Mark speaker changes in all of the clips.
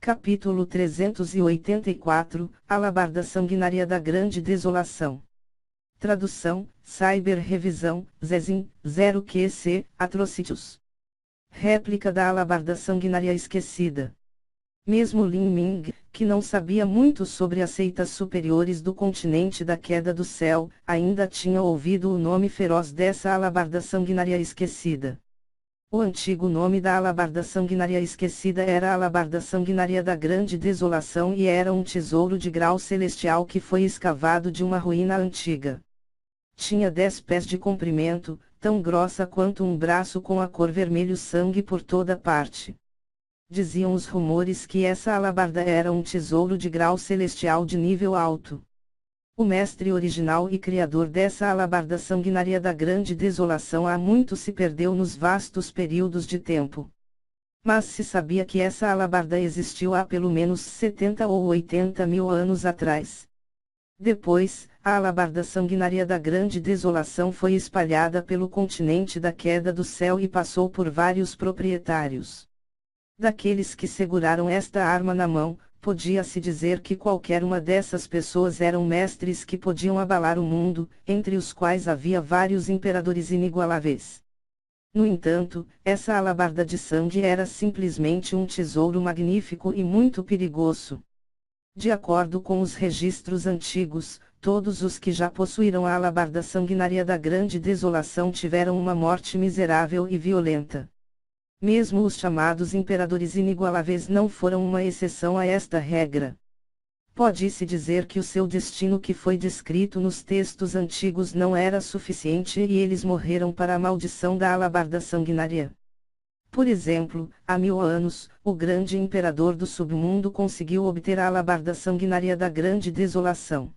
Speaker 1: Capítulo 384, Alabarda Sanguinária da Grande Desolação. Tradução, Cyber Revisão, Zezin, 0QC, Atrocitus. Réplica da Alabarda Sanguinária Esquecida. Mesmo Lin Ming, que não sabia muito sobre as seitas superiores do continente da queda do céu, ainda tinha ouvido o nome feroz dessa alabarda sanguinária esquecida. O antigo nome da alabarda sanguinária esquecida era a alabarda sanguinária da Grande Desolação e era um tesouro de grau celestial que foi escavado de uma ruína antiga. Tinha 10 pés de comprimento, tão grossa quanto um braço, com a cor vermelho sangue por toda parte. Diziam os rumores que essa alabarda era um tesouro de grau celestial de nível alto. O mestre original e criador dessa alabarda sanguinária da Grande Desolação há muito se perdeu nos vastos períodos de tempo. Mas se sabia que essa alabarda existiu há pelo menos 70 ou 80 mil anos atrás. Depois, a alabarda sanguinária da Grande Desolação foi espalhada pelo continente da queda do céu e passou por vários proprietários. Daqueles que seguraram esta arma na mão, podia-se dizer que qualquer uma dessas pessoas eram mestres que podiam abalar o mundo, entre os quais havia vários imperadores inigualáveis. No entanto, essa alabarda de sangue era simplesmente um tesouro magnífico e muito perigoso. De acordo com os registros antigos, todos os que já possuíram a alabarda sanguinária da Grande Desolação tiveram uma morte miserável e violenta. Mesmo os chamados imperadores inigualáveis não foram uma exceção a esta regra. Pode-se dizer que o seu destino que foi descrito nos textos antigos não era suficiente e eles morreram para a maldição da alabarda sanguinária. Por exemplo, há 1000 anos, o grande imperador do submundo conseguiu obter a alabarda sanguinária da Grande Desolação.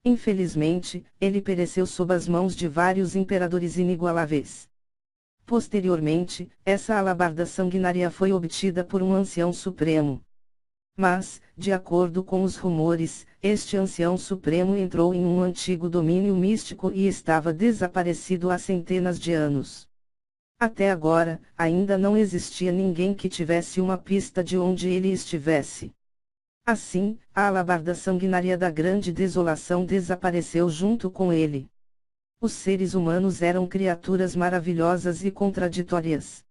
Speaker 1: Infelizmente, ele pereceu sob as mãos de vários imperadores inigualáveis. Posteriormente, essa alabarda sanguinária foi obtida por um ancião supremo. Mas, de acordo com os rumores, este ancião supremo entrou em um antigo domínio místico e estava desaparecido há centenas de anos. Até agora, ainda não existia ninguém que tivesse uma pista de onde ele estivesse. Assim, a alabarda sanguinária da Grande Desolação desapareceu junto com ele. Os seres humanos eram criaturas maravilhosas e contraditórias.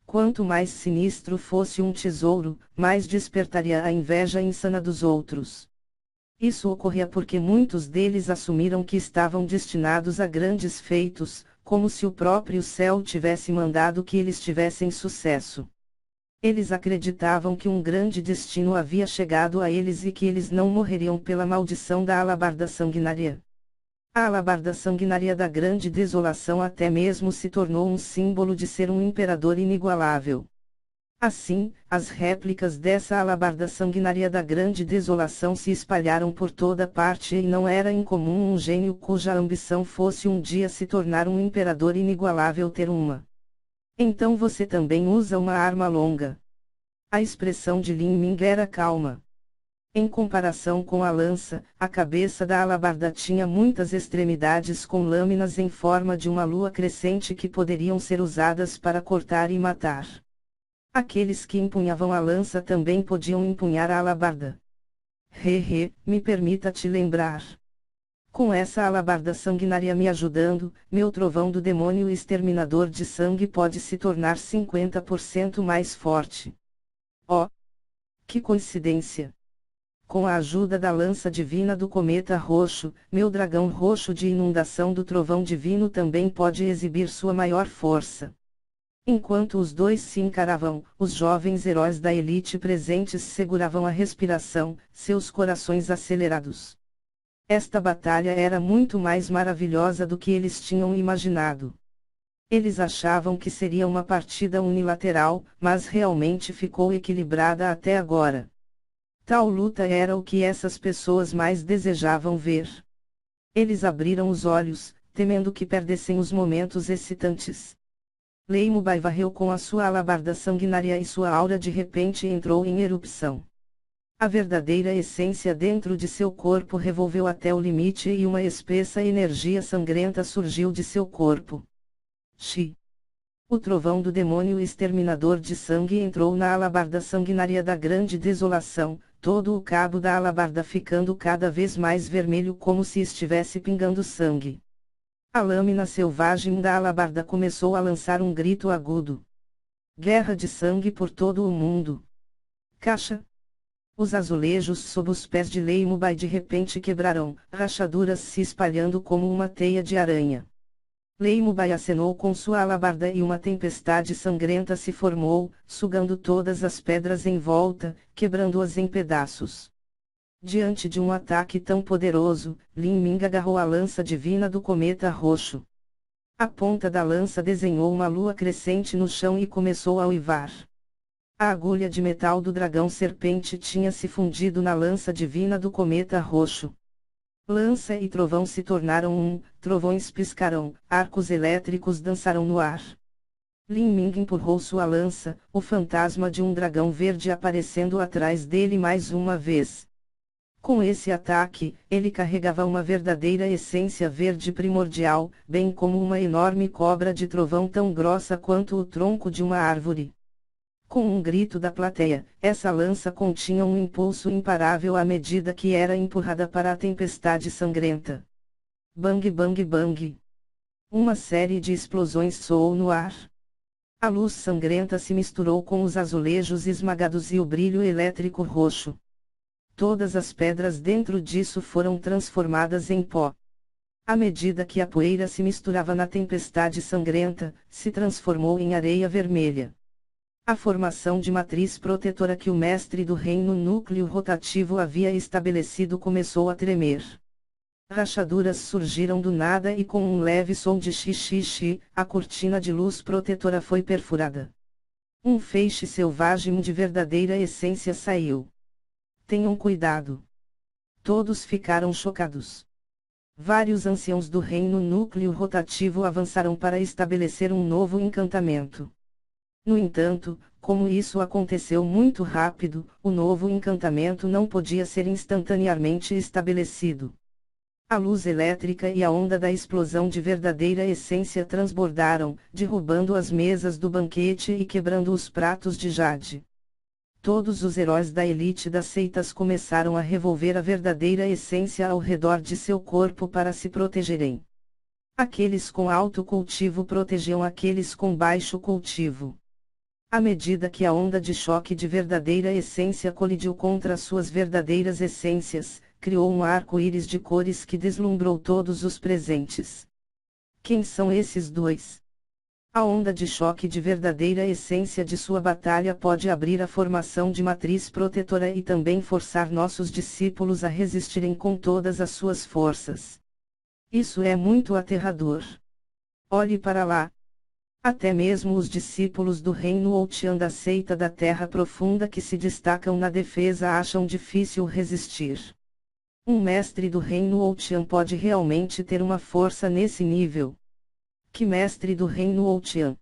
Speaker 1: Quanto mais sinistro fosse um tesouro, mais despertaria a inveja insana dos outros. Isso ocorria porque muitos deles assumiram que estavam destinados a grandes feitos, como se o próprio céu tivesse mandado que eles tivessem sucesso. Eles acreditavam que um grande destino havia chegado a eles e que eles não morreriam pela maldição da alabarda sanguinária. A alabarda sanguinária da Grande Desolação até mesmo se tornou um símbolo de ser um imperador inigualável. Assim, as réplicas dessa alabarda sanguinária da Grande Desolação se espalharam por toda parte e não era incomum um gênio cuja ambição fosse um dia se tornar um imperador inigualável ter uma. Então você também usa uma arma longa. A expressão de Lin Ming era calma. Em comparação com a lança, a cabeça da alabarda tinha muitas extremidades com lâminas em forma de uma lua crescente que poderiam ser usadas para cortar e matar. Aqueles que empunhavam a lança também podiam empunhar a alabarda. Me permita te lembrar. Com essa alabarda sanguinária me ajudando, meu trovão do demônio exterminador de sangue pode se tornar 50% mais forte. Oh! Que coincidência! Com a ajuda da lança divina do cometa roxo, meu dragão roxo de inundação do trovão divino também pode exibir sua maior força. Enquanto os dois se encaravam, os jovens heróis da elite presentes seguravam a respiração, seus corações acelerados. Esta batalha era muito mais maravilhosa do que eles tinham imaginado. Eles achavam que seria uma partida unilateral, mas realmente ficou equilibrada até agora. Tal luta era o que essas pessoas mais desejavam ver. Eles abriram os olhos, temendo que perdessem os momentos excitantes. Lei Mubai varreu com a sua alabarda sanguinária e sua aura de repente entrou em erupção. A verdadeira essência dentro de seu corpo revolveu até o limite e uma espessa energia sangrenta surgiu de seu corpo. Xi! O trovão do demônio exterminador de sangue entrou na alabarda sanguinária da grande desolação, todo o cabo da alabarda ficando cada vez mais vermelho como se estivesse pingando sangue. A lâmina selvagem da alabarda começou a lançar um grito agudo. Guerra de sangue por todo o mundo. Caixa. Os azulejos sob os pés de Lei Mubai de repente quebraram, rachaduras se espalhando como uma teia de aranha. Lei Mubai acenou com sua alabarda e uma tempestade sangrenta se formou, sugando todas as pedras em volta, quebrando-as em pedaços. Diante de um ataque tão poderoso, Lin Ming agarrou a lança divina do cometa roxo. A ponta da lança desenhou uma lua crescente no chão e começou a uivar. A agulha de metal do dragão serpente tinha se fundido na lança divina do cometa roxo. Lança e trovão se tornaram um, trovões piscaram, arcos elétricos dançaram no ar. Lin Ming empurrou sua lança, o fantasma de um dragão verde aparecendo atrás dele mais uma vez. Com esse ataque, ele carregava uma verdadeira essência verde primordial, bem como uma enorme cobra de trovão tão grossa quanto o tronco de uma árvore. Com um grito da plateia, essa lança continha um impulso imparável à medida que era empurrada para a tempestade sangrenta. Bang bang bang. Uma série de explosões soou no ar. A luz sangrenta se misturou com os azulejos esmagados e o brilho elétrico roxo. Todas as pedras dentro disso foram transformadas em pó. À medida que a poeira se misturava na tempestade sangrenta, se transformou em areia vermelha. A formação de matriz protetora que o mestre do reino núcleo rotativo havia estabelecido começou a tremer. Rachaduras surgiram do nada e com um leve som de xixi, a cortina de luz protetora foi perfurada. Um feixe selvagem de verdadeira essência saiu. Tenham cuidado. Todos ficaram chocados. Vários anciãos do reino núcleo rotativo avançaram para estabelecer um novo encantamento. No entanto, como isso aconteceu muito rápido, o novo encantamento não podia ser instantaneamente estabelecido. A luz elétrica e a onda da explosão de verdadeira essência transbordaram, derrubando as mesas do banquete e quebrando os pratos de jade. Todos os heróis da elite das seitas começaram a revolver a verdadeira essência ao redor de seu corpo para se protegerem. Aqueles com alto cultivo protegiam aqueles com baixo cultivo. À medida que a onda de choque de verdadeira essência colidiu contra suas verdadeiras essências, criou um arco-íris de cores que deslumbrou todos os presentes. Quem são esses dois? A onda de choque de verdadeira essência de sua batalha pode abrir a formação de matriz protetora e também forçar nossos discípulos a resistirem com todas as suas forças. Isso é muito aterrador. Olhe para lá. Até mesmo os discípulos do reino Outian da seita da Terra Profunda que se destacam na defesa acham difícil resistir. Um mestre do reino Outian pode realmente ter uma força nesse nível. Que mestre do reino Outian?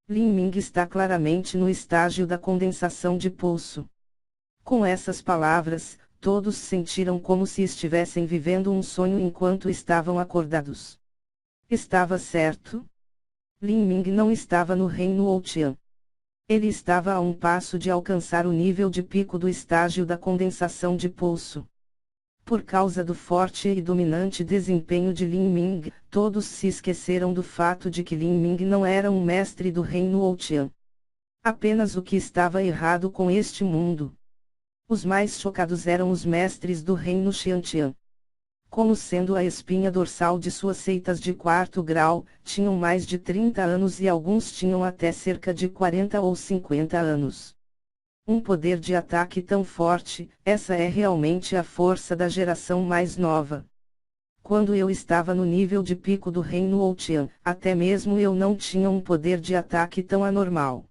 Speaker 1: Lin Ming está claramente no estágio da condensação de pulso. Com essas palavras, todos sentiram como se estivessem vivendo um sonho enquanto estavam acordados. Estava certo? Lin Ming não estava no reino Outian. Ele estava a um passo de alcançar o nível de pico do estágio da condensação de pulso. Por causa do forte e dominante desempenho de Lin Ming, todos se esqueceram do fato de que Lin Ming não era um mestre do reino Outian. Apenas o que estava errado com este mundo. Os mais chocados eram os mestres do reino Xiantian. Como sendo a espinha dorsal de suas seitas de 4º grau, tinham mais de 30 anos e alguns tinham até cerca de 40 ou 50 anos. Um poder de ataque tão forte, essa é realmente a força da geração mais nova. Quando eu estava no nível de pico do reino Outian, até mesmo eu não tinha um poder de ataque tão anormal.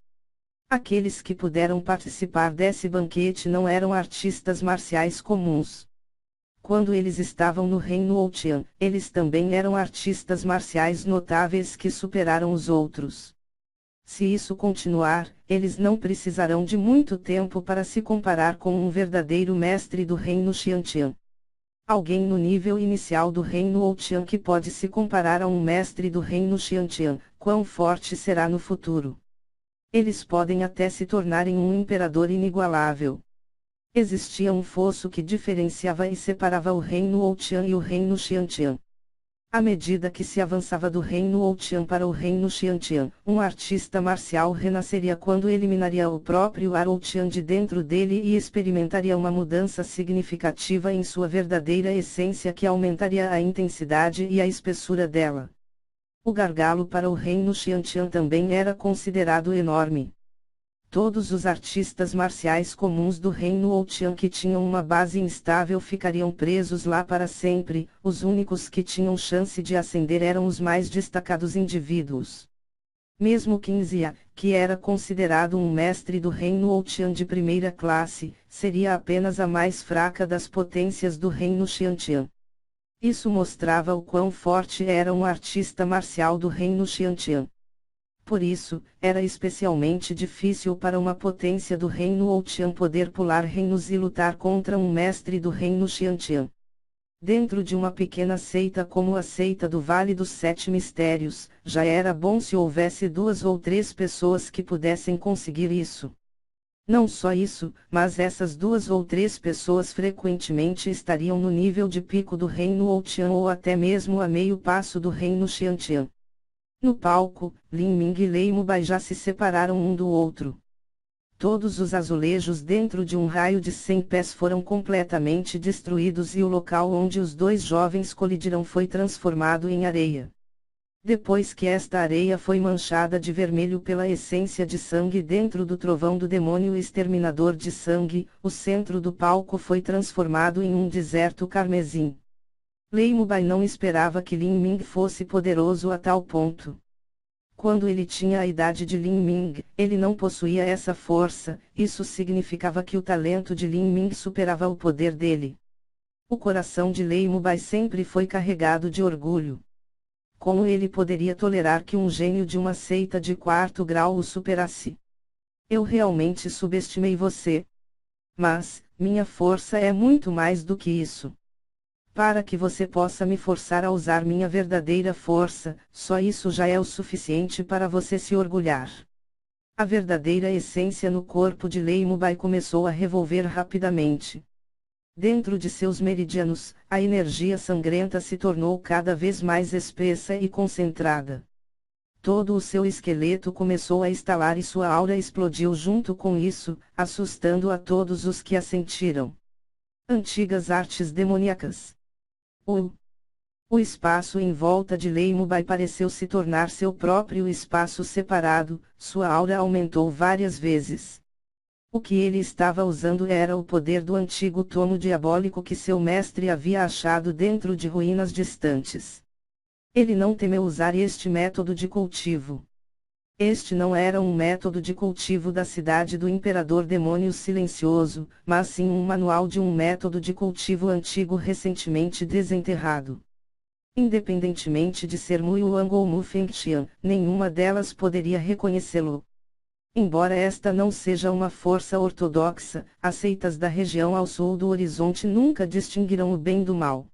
Speaker 1: Aqueles que puderam participar desse banquete não eram artistas marciais comuns. Quando eles estavam no reino Outian, eles também eram artistas marciais notáveis que superaram os outros. Se isso continuar, eles não precisarão de muito tempo para se comparar com um verdadeiro mestre do reino Xiantian. Alguém no nível inicial do reino Outian que pode se comparar a um mestre do reino Xiantian, quão forte será no futuro. Eles podem até se tornarem um imperador inigualável. Existia um fosso que diferenciava e separava o reino Outian e o reino Xiantian. À medida que se avançava do reino Outian para o reino Xiantian, um artista marcial renasceria quando eliminaria o próprio ar Outian de dentro dele e experimentaria uma mudança significativa em sua verdadeira essência que aumentaria a intensidade e a espessura dela. O gargalo para o reino Xiantian também era considerado enorme. Todos os artistas marciais comuns do reino Outian que tinham uma base instável ficariam presos lá para sempre, os únicos que tinham chance de ascender eram os mais destacados indivíduos. Mesmo Qinzia, que era considerado um mestre do reino Outian de primeira classe, seria apenas a mais fraca das potências do reino Xiantian. Isso mostrava o quão forte era um artista marcial do reino Xiantian. Por isso, era especialmente difícil para uma potência do reino Outian poder pular reinos e lutar contra um mestre do reino Xiantian. Dentro de uma pequena seita como a seita do Vale dos Sete Mistérios, já era bom se houvesse 2 ou 3 pessoas que pudessem conseguir isso. Não só isso, mas essas 2 ou 3 pessoas frequentemente estariam no nível de pico do reino Outian ou até mesmo a meio passo do reino Xiantian. No palco, Lin Ming e Lei Mubai já se separaram um do outro. Todos os azulejos dentro de um raio de 100 pés foram completamente destruídos e o local onde os 2 jovens colidiram foi transformado em areia. Depois que esta areia foi manchada de vermelho pela essência de sangue dentro do trovão do demônio exterminador de sangue, o centro do palco foi transformado em um deserto carmesim. Lei Mubai não esperava que Lin Ming fosse poderoso a tal ponto. Quando ele tinha a idade de Lin Ming, ele não possuía essa força, isso significava que o talento de Lin Ming superava o poder dele. O coração de Lei Mubai sempre foi carregado de orgulho. Como ele poderia tolerar que um gênio de uma seita de 4º grau o superasse? Eu realmente subestimei você. Mas, minha força é muito mais do que isso. Para que você possa me forçar a usar minha verdadeira força, só isso já é o suficiente para você se orgulhar. A verdadeira essência no corpo de Lei Mubai começou a revolver rapidamente. Dentro de seus meridianos, a energia sangrenta se tornou cada vez mais espessa e concentrada. Todo o seu esqueleto começou a estalar e sua aura explodiu junto com isso, assustando a todos os que a sentiram. Antigas artes demoníacas. O espaço em volta de Lei Mubai pareceu se tornar seu próprio espaço separado, sua aura aumentou várias vezes. O que ele estava usando era o poder do antigo tomo diabólico que seu mestre havia achado dentro de ruínas distantes. Ele não temeu usar este método de cultivo. Este não era um método de cultivo da cidade do Imperador Demônio Silencioso, mas sim um manual de um método de cultivo antigo recentemente desenterrado. Independentemente de ser Mu Yuang ou Mu Fengtian, nenhuma delas poderia reconhecê-lo. Embora esta não seja uma força ortodoxa, as seitas da região ao sul do horizonte nunca distinguiram o bem do mal.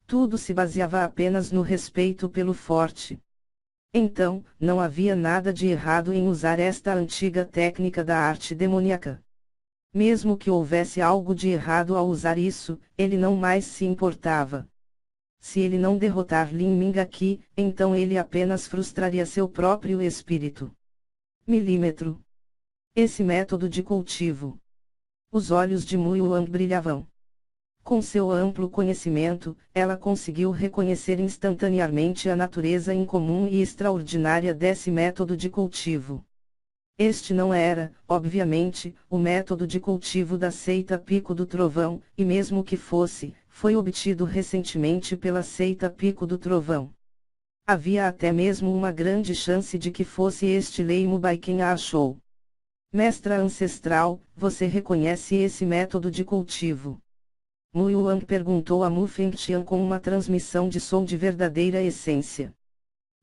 Speaker 1: Tudo se baseava apenas no respeito pelo forte. Então, não havia nada de errado em usar esta antiga técnica da arte demoníaca. Mesmo que houvesse algo de errado ao usar isso, ele não mais se importava. Se ele não derrotar Lin Ming aqui, então ele apenas frustraria seu próprio espírito. Milímetro. Esse método de cultivo. Os olhos de Mu Yuang brilhavam. Com seu amplo conhecimento, ela conseguiu reconhecer instantaneamente a natureza incomum e extraordinária desse método de cultivo. Este não era, obviamente, o método de cultivo da seita Pico do Trovão, e mesmo que fosse, foi obtido recentemente pela seita Pico do Trovão. Havia até mesmo uma grande chance de que fosse este Lei Mubai quem a achou. Mestra ancestral, você reconhece esse método de cultivo? Mu Yuang perguntou a Mu Fengtian com uma transmissão de som de verdadeira essência.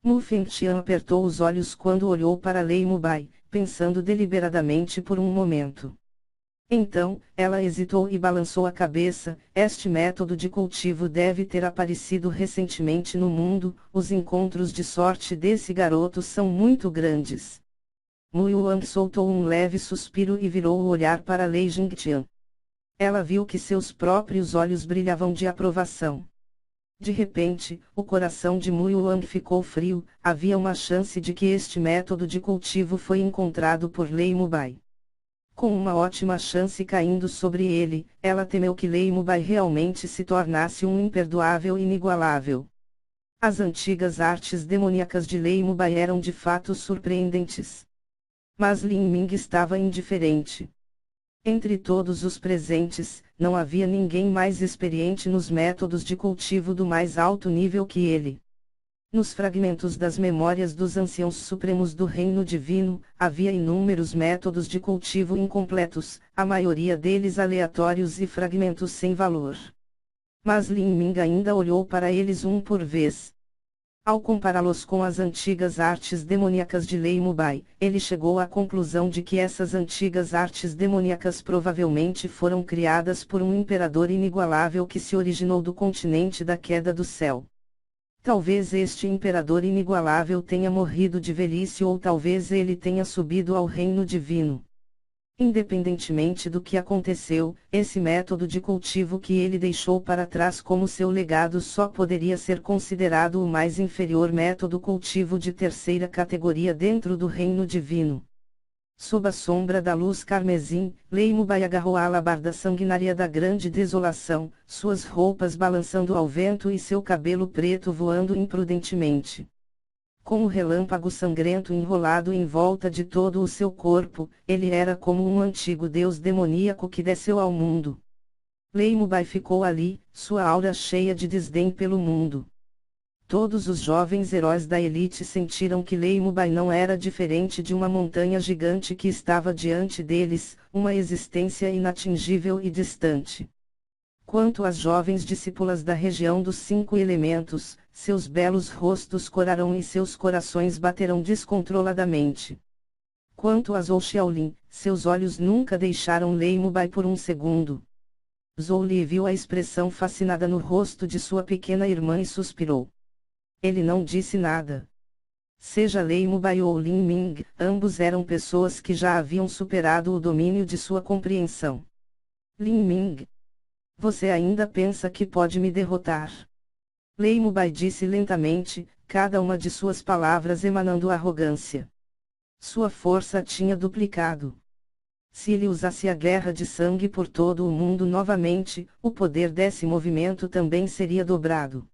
Speaker 1: Mu Fengtian apertou os olhos quando olhou para Lei Mubai, pensando deliberadamente por um momento. Então, ela hesitou e balançou a cabeça. Este método de cultivo deve ter aparecido recentemente no mundo, os encontros de sorte desse garoto são muito grandes. Mu Yuan soltou um leve suspiro e virou o olhar para Lei Jingtian. Ela viu que seus próprios olhos brilhavam de aprovação. De repente, o coração de Mu Yuan ficou frio. Havia uma chance de que este método de cultivo foi encontrado por Lei Mubai. Com uma ótima chance caindo sobre ele, ela temeu que Lei Mubai realmente se tornasse um imperdoável inigualável. As antigas artes demoníacas de Lei Mubai eram de fato surpreendentes. Mas Lin Ming estava indiferente. Entre todos os presentes, não havia ninguém mais experiente nos métodos de cultivo do mais alto nível que ele. Nos fragmentos das memórias dos anciãos supremos do reino divino, havia inúmeros métodos de cultivo incompletos, a maioria deles aleatórios e fragmentos sem valor. Mas Lin Ming ainda olhou para eles um por vez. Ao compará-los com as antigas artes demoníacas de Lei Mubai, ele chegou à conclusão de que essas antigas artes demoníacas provavelmente foram criadas por um imperador inigualável que se originou do continente da queda do céu. Talvez este imperador inigualável tenha morrido de velhice ou talvez ele tenha subido ao reino divino. Independentemente do que aconteceu, esse método de cultivo que ele deixou para trás como seu legado só poderia ser considerado o mais inferior método cultivo de terceira categoria dentro do reino divino. Sob a sombra da luz carmesim, Lei Mubai agarrou a alabarda sanguinária da grande desolação, suas roupas balançando ao vento e seu cabelo preto voando imprudentemente. Com o relâmpago sangrento enrolado em volta de todo o seu corpo, ele era como um antigo deus demoníaco que desceu ao mundo. Lei Mubai ficou ali, sua aura cheia de desdém pelo mundo. Todos os jovens heróis da elite sentiram que Lei Mubai não era diferente de uma montanha gigante que estava diante deles, uma existência inatingível e distante. Quanto às jovens discípulas da região dos 5 elementos, seus belos rostos corarão e seus corações baterão descontroladamente. Quanto a Zhou Xiaolin, seus olhos nunca deixaram Lei Mubai por um segundo. Zhou Li viu a expressão fascinada no rosto de sua pequena irmã e suspirou. Ele não disse nada. Seja Lei Mubai ou Lin Ming, ambos eram pessoas que já haviam superado o domínio de sua compreensão. Lin Ming. Você ainda pensa que pode me derrotar? Lei Mubai disse lentamente, cada uma de suas palavras emanando arrogância. Sua força tinha duplicado. Se ele usasse a guerra de sangue por todo o mundo novamente, o poder desse movimento também seria dobrado.